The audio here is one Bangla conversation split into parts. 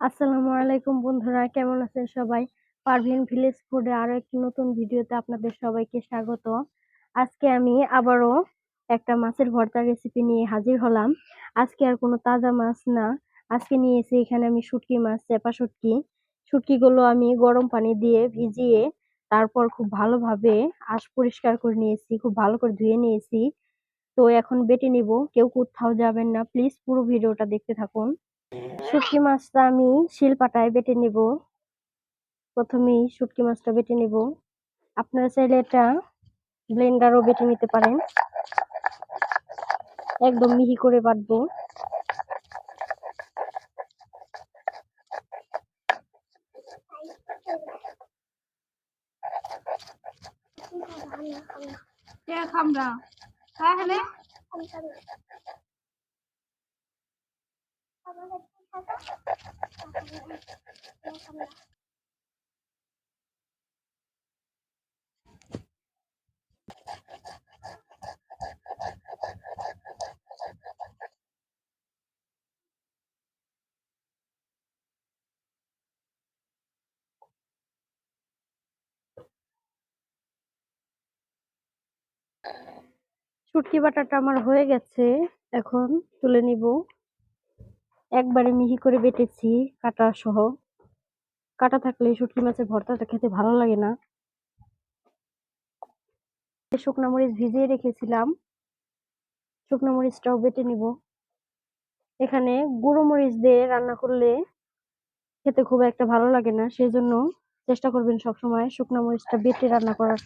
আসসালামু আলাইকুম বন্ধুরা, কেমন আছেন সবাই? পারভিন ভিলেজ ফুডে আরো একটি নতুন ভিডিওতে আপনাদের সবাইকে স্বাগত। আজকে আমি আবারও একটা মাছের ভর্তা রেসিপি নিয়ে হাজির হলাম। আজকে আর কোনো তাজা মাছ না, আজকে নিয়েছি এখানে আমি শুটকি মাছ, চেপা শুটকি। শুটকিগুলো আমি গরম পানি দিয়ে ভিজিয়ে তারপর খুব ভালোভাবে আঁশ পরিষ্কার করে নিয়েছি, খুব ভালো করে ধুয়ে নিয়েছি। তো এখন বেটে নিব। কেউ কোথাও যাবেন না, প্লিজ পুরো ভিডিওটা দেখতে থাকুন। শুটকি মাছটা আমি শিলপাটায় বেটে নিব। প্রথমেই শুটকি মাছটা বেটে নিব। আপনারা চাইলে এটা ব্লেন্ডারও বেটে নিতে পারেন। একদম মিহি করে বাটবো। শুটকি বাটাটা আমার হয়ে গেছে, এখন তুলে নিব। একবারে মিহি করে বেটেছি, কাটা সহ। কাটা থাকলে শুটকি মাছের ভর্তাটা খেতে ভালো লাগে না। শুকনা মরিচ ভিজিয়ে রেখেছিলাম, শুকনো মরিচটাও বেটে নিব। এখানে গুঁড়ো মরিচ দিয়ে রান্না করলে খেতে খুব একটা ভালো লাগে না, সেজন্য চেষ্টা করবেন সবসময় শুকনো মরিচটা বেটে রান্না করার।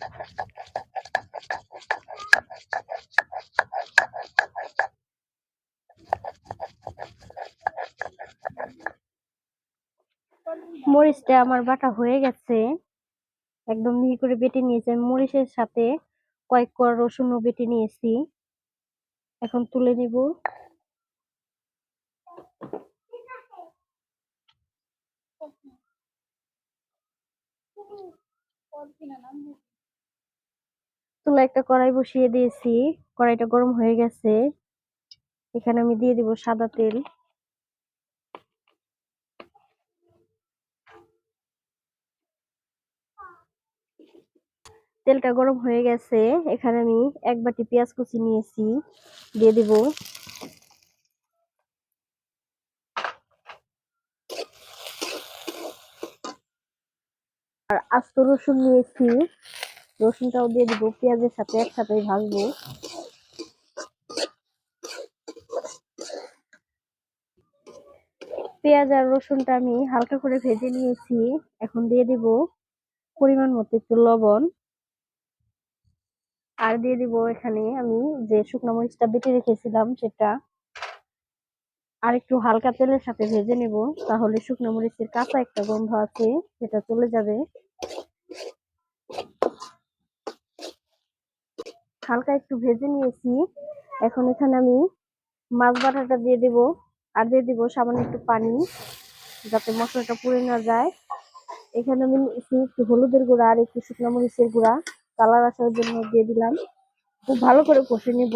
মরিচটা আমার বাটা হয়ে গেছে, একদম মিহি করে বেটে নিয়েছি। মরিচের সাথে কয়েক কোয়া রসুনও বেটে নিয়েছি, এখন তুলে নিব। চুলা একটা কড়াই বসিয়ে দিয়েছি, কড়াইটা গরম হয়ে গেছে। এখানে আমি দিয়ে দিব সাদা তেল। তেলটা গরম হয়ে গেছে, এখানে আমি এক বাটি পেঁয়াজ কুচি নিয়েছি, দিয়ে দিব। আর আস্ত রসুন নিয়েছি, রসুনটাও দিয়ে দিব। পেঁয়াজের সাথে একসাথে ভাজবো। পেঁয়াজ আর রসুনটা আমি হালকা করে ভেজে নিয়েছি, এখন দিয়ে দিব পরিমাণ মতো একটু লবণ। আর দিয়ে দিব এখানে আমি যে শুকনো মরিচটা বেটে রেখেছিলাম সেটা। আর একটু হালকা তেলের সাথে ভেজে নেব, তাহলে শুকনো মরিচের কাঁচা একটা গন্ধ আছে সেটা চলে যাবে। হালকা একটু ভেজে নিয়েছি, এখন এখানে আমি মাছ বাটাটা দিয়ে দিব। আর দিয়ে দিব সামান্য একটু পানি, যাতে মশলাটা পুড়ে না যায়। এখানে আমি একটু হলুদের গুঁড়া আর একটু শুকনো মরিচের গুঁড়া কালার আসার জন্য দিয়ে দিলাম। খুব ভালো করে কষে নেব।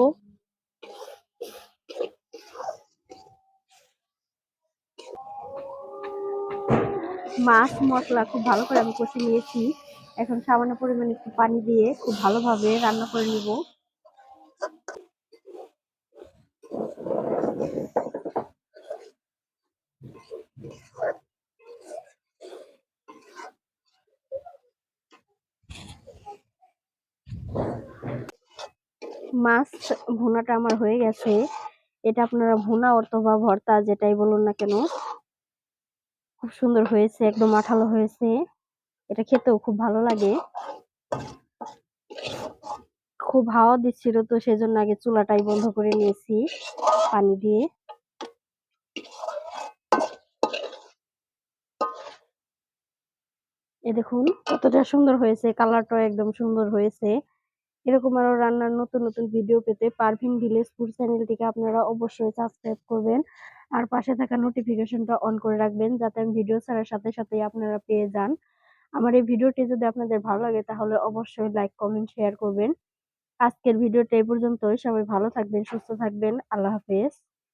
মাছ মশলা খুব ভালো করে আমি কষে নিয়েছি, এখন সামান্য পরিমাণে একটু পানি দিয়ে খুব ভালোভাবে রান্না করে নিব। মাছ ভুনাটা আমার হয়ে গেছে। এটা আপনারা ভুনা অথবা ভর্তা যেটাই বলুন না কেন, খুব সুন্দর হয়েছে, একদম আঠালো হয়েছে। এটা খেতেও খুব ভালো লাগে। খুব হাওয়া দিচ্ছিল, তো সেজন্য আগে চুলাটাই বন্ধ করে নিয়েছি পানি দিয়ে। এ দেখুন কতটা সুন্দর হয়েছে, কালারটা একদম সুন্দর হয়েছে। এরকম আরো রান্নার নতুন নতুন ভিডিও পেতে পারভিন ভিলেজ ফুড চ্যানেলটিকে আপনারা অবশ্যই সাবস্ক্রাইব করবেন। আর পাশে থাকা নোটিফিকেশনটা অন করে রাখবেন, যাতে আমি ভিডিও ছাড়ার সাথে সাথেই আপনারা পেয়ে যান। আমার এই ভিডিওটি যদি আপনাদের ভালো লাগে তাহলে অবশ্যই লাইক কমেন্ট শেয়ার করবেন। আজকের ভিডিওটা এই পর্যন্তই। সবাই ভালো থাকবেন, সুস্থ থাকবেন। আল্লাহ হাফেজ।